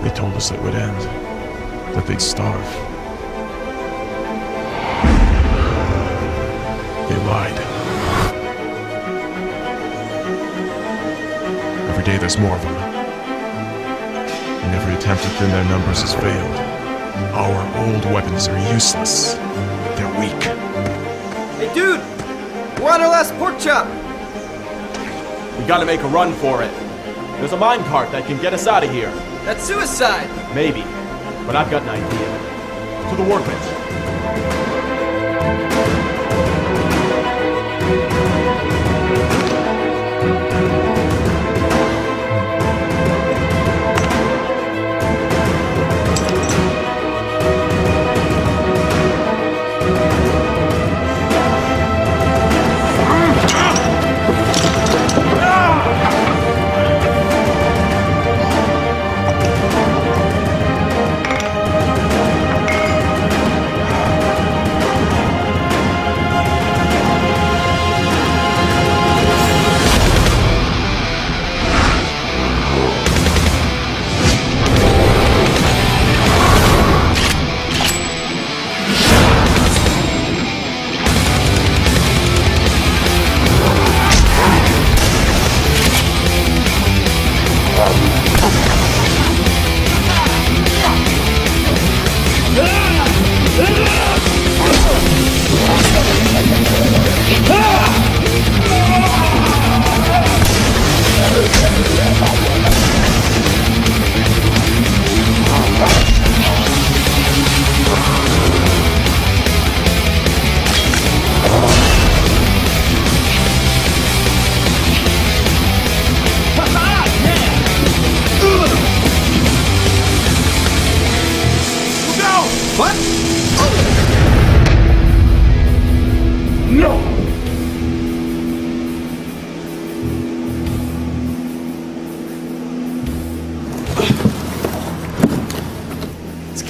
They told us it would end, that they'd starve. They lied. Every day there's more of them. And every attempt to thin their numbers has failed. Our old weapons are useless. They're weak. Hey dude! We're on our last pork chop! We gotta make a run for it. There's a minecart that can get us out of here. That's suicide! Maybe. But I've got an idea. To the workbench.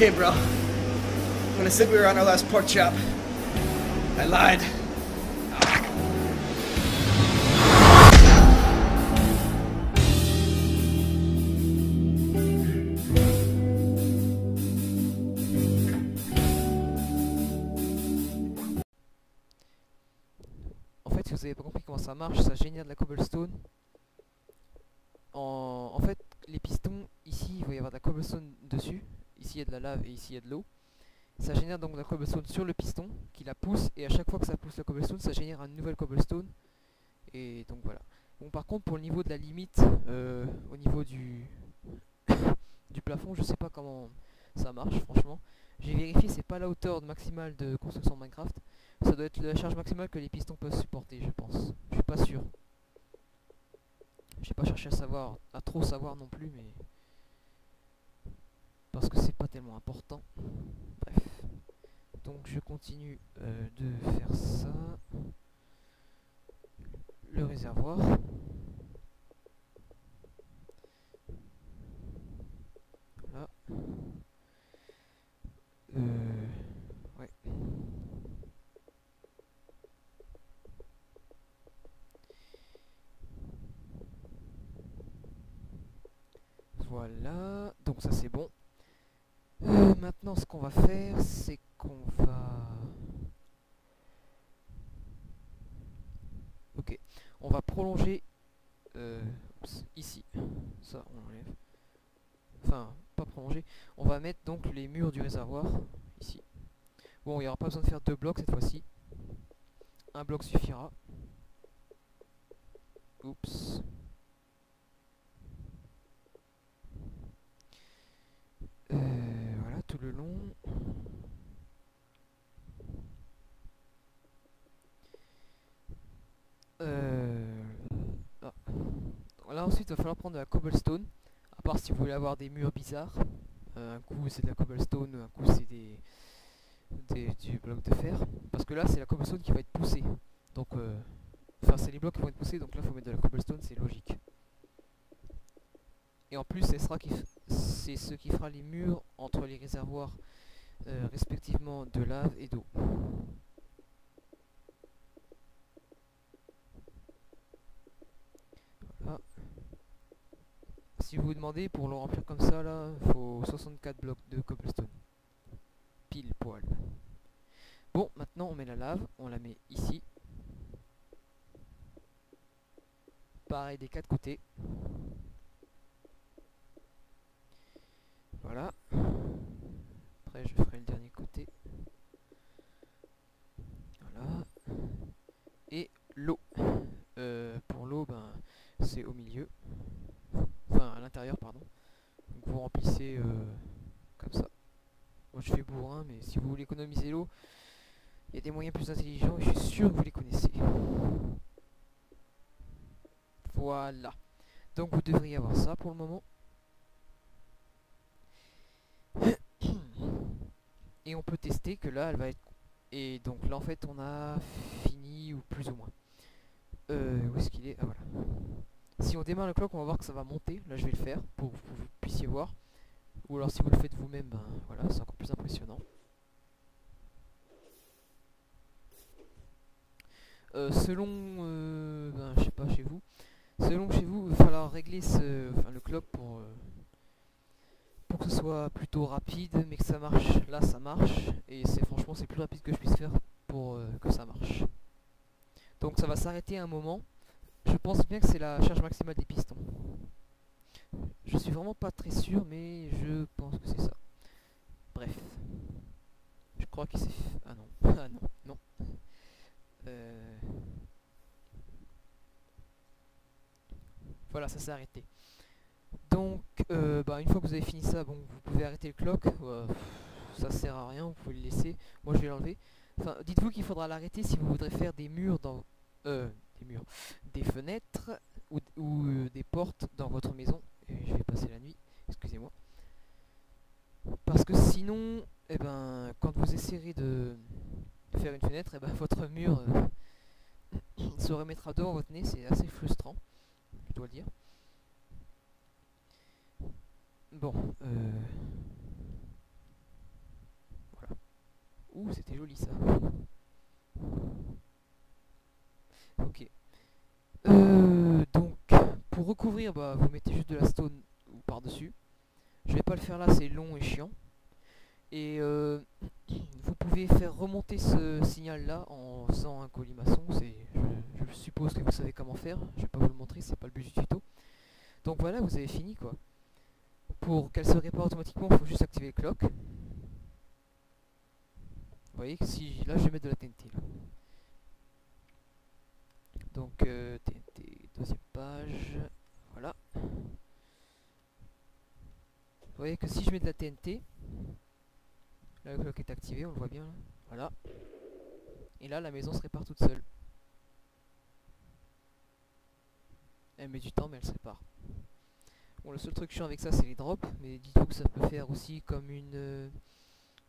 Okay, bro. When I said we were on our last pork chop, I lied. En fait, si vous avez pas compris comment ça marche, ça génère de la cobblestone. En fait, les pistons, ici, il va y avoir de la cobblestone dessus. Ici, il y a de la lave et ici, il y a de l'eau. Ça génère donc de la cobblestone sur le piston qui la pousse. Et à chaque fois que ça pousse la cobblestone, ça génère une nouvelle cobblestone. Et donc voilà. Bon, par contre, pour le niveau de la limite, au niveau du plafond, je sais pas comment ça marche, franchement. J'ai vérifié, c'est pas la hauteur maximale de construction de Minecraft. Ça doit être la charge maximale que les pistons peuvent supporter, je pense. Je suis pas sûr. J'ai pas cherché à savoir, à trop savoir non plus, mais parce que c'est pas tellement important. Bref. Donc je continue de faire ça. Le réservoir. Voilà. Ouais. Voilà, donc ça c'est bon. Maintenant ce qu'on va faire, c'est qu'on va... Ok, on va prolonger ici. Ça on enlève. Enfin, pas prolonger. On va mettre donc les murs du réservoir ici. Bon, il n'y aura pas besoin de faire 2 blocs cette fois-ci. Un bloc suffira. Oups. Voilà, tout le long. Ah. Là ensuite il va falloir prendre de la cobblestone. À part si vous voulez avoir des murs bizarres. Un coup c'est de la cobblestone, un coup c'est du bloc de fer. Parce que là c'est la cobblestone qui va être poussée. Donc enfin c'est les blocs qui vont être poussés, donc là il faut mettre de la cobblestone, c'est logique. Et en plus c'est ce qui fera les murs entre les réservoirs respectivement de lave et d'eau. si vous vous demandez, pour le remplir comme ça, là, il faut 64 blocs de cobblestone. Pile poil. Bon, maintenant on met la lave, on la met ici. Pareil des 4 côtés. Voilà. Après je ferai le dernier côté. Voilà. Et l'eau. Pour l'eau, ben, c'est au milieu. Enfin, à l'intérieur, pardon. Donc vous remplissez comme ça. Moi je fais bourrin, mais si vous voulez économiser l'eau, il y a des moyens plus intelligents et je suis sûr que vous les connaissez. Voilà. Donc vous devriez avoir ça pour le moment. Et on peut tester que là elle va être... Et donc là en fait on a fini ou plus ou moins. Où est-ce qu'il est? Ah voilà. Si on démarre le clock, on va voir que ça va monter. Là je vais le faire pour que vous puissiez voir. Ou alors si vous le faites vous-même, ben voilà, c'est encore plus impressionnant. Selon, ben, je sais pas chez vous. Selon chez vous, il va falloir régler le clock pour que ce soit plutôt rapide, mais que ça marche. Là ça marche et franchement c'est plus rapide que je puisse faire pour que ça marche. Donc ça va s'arrêter à un moment. Je pense bien que c'est la charge maximale des pistons. Je suis vraiment pas très sûr, mais je pense que c'est ça. Bref. Je crois qu'il s'est... Ah non. Ah non. Non. Voilà, ça s'est arrêté. Donc, bah, une fois que vous avez fini ça, bon, vous pouvez arrêter le clock. Ça sert à rien, vous pouvez le laisser. Moi, je vais l'enlever. Enfin, dites-vous qu'il faudra l'arrêter si vous voudrez faire des murs dans... des fenêtres ou des portes dans votre maison. Et je vais passer la nuit, excusez-moi. Parce que sinon, eh ben, quand vous essayerez de faire une fenêtre, eh ben, votre mur se remettra devant votre nez. C'est assez frustrant, je dois le dire. Bon, voilà. Ouh, c'était joli ça. Ok. Donc, pour recouvrir, bah, vous mettez juste de la stone par-dessus. Je vais pas le faire là, c'est long et chiant. Et vous pouvez faire remonter ce signal là en faisant un colimaçon. Je suppose que vous savez comment faire. Je vais pas vous le montrer, c'est pas le but du tuto. Donc voilà, vous avez fini quoi. Pour qu'elle se répare automatiquement, il faut juste activer le clock. Vous voyez que si là je vais mettre de la TNT là. Donc TNT, deuxième page, voilà. Vous voyez que si je mets de la TNT, là le clock est activé, on le voit bien là. Voilà. Et là la maison se répare toute seule. Elle met du temps mais elle se répare. Bon, le seul truc chiant avec ça c'est les drops, mais dites-vous que ça peut faire aussi comme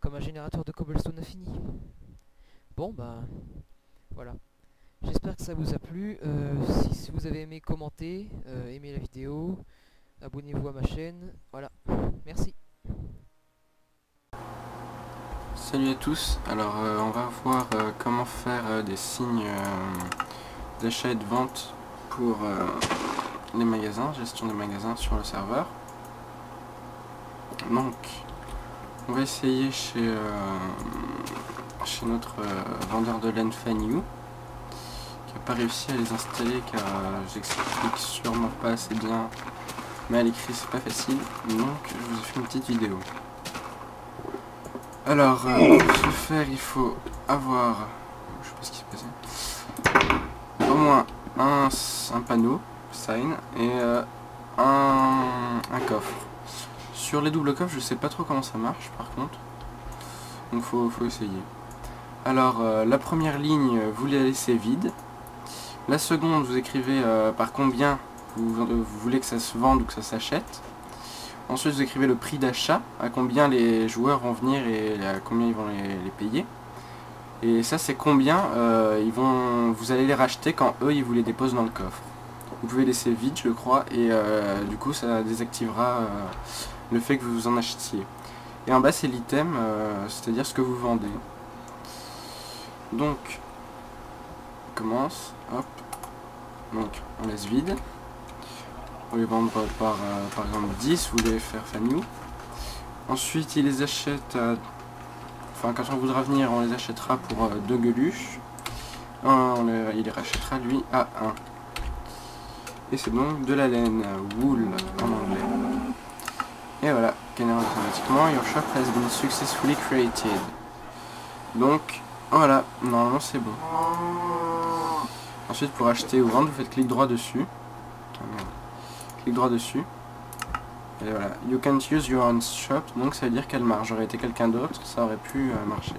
comme un générateur de cobblestone infini. Bon bah voilà. J'espère que ça vous a plu. Si vous avez aimé, commentez, aimez la vidéo, abonnez-vous à ma chaîne. Voilà, merci. Salut à tous, alors on va voir comment faire des signes d'achat et de vente pour les magasins, gestion des magasins sur le serveur. Donc on va essayer chez notre vendeur de laine Fanny, qui n'a pas réussi à les installer car j'explique sûrement pas assez bien, mais à l'écrit c'est pas facile, donc je vous ai fait une petite vidéo. Alors pour ce faire il faut avoir, je sais pas ce qui s'est passé, au moins un panneau sign et un coffre. Sur les doubles coffres je sais pas trop comment ça marche par contre, donc faut essayer. Alors la première ligne vous la laissez vide. La seconde, vous écrivez par combien vous voulez que ça se vende ou que ça s'achète. Ensuite, vous écrivez le prix d'achat, à combien les joueurs vont venir et à combien ils vont les payer. Et ça, c'est combien vous allez les racheter quand eux, ils vous les déposent dans le coffre. Vous pouvez laisser vide, je crois, et du coup, ça désactivera le fait que vous en achetiez. Et en bas, c'est l'item, c'est-à-dire ce que vous vendez. Donc, on commence, hop. Donc on laisse vide. pour les vendre par exemple 10, vous devez faire famille. Ensuite il les achète, enfin quand on voudra venir on les achètera pour 2 geluches. Il les rachètera lui à 1. Et c'est donc de la laine, wool en anglais. Et voilà, génère automatiquement, your shop has been successfully created. Donc voilà, normalement c'est bon. Ensuite pour acheter ou vendre, vous faites clic droit dessus. Clic droit dessus. Et voilà, you can't use your own shop, donc ça veut dire qu'elle marche. J'aurais été quelqu'un d'autre, ça aurait pu marcher.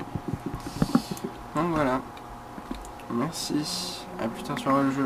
Donc voilà. Merci, à plus tard sur le jeu.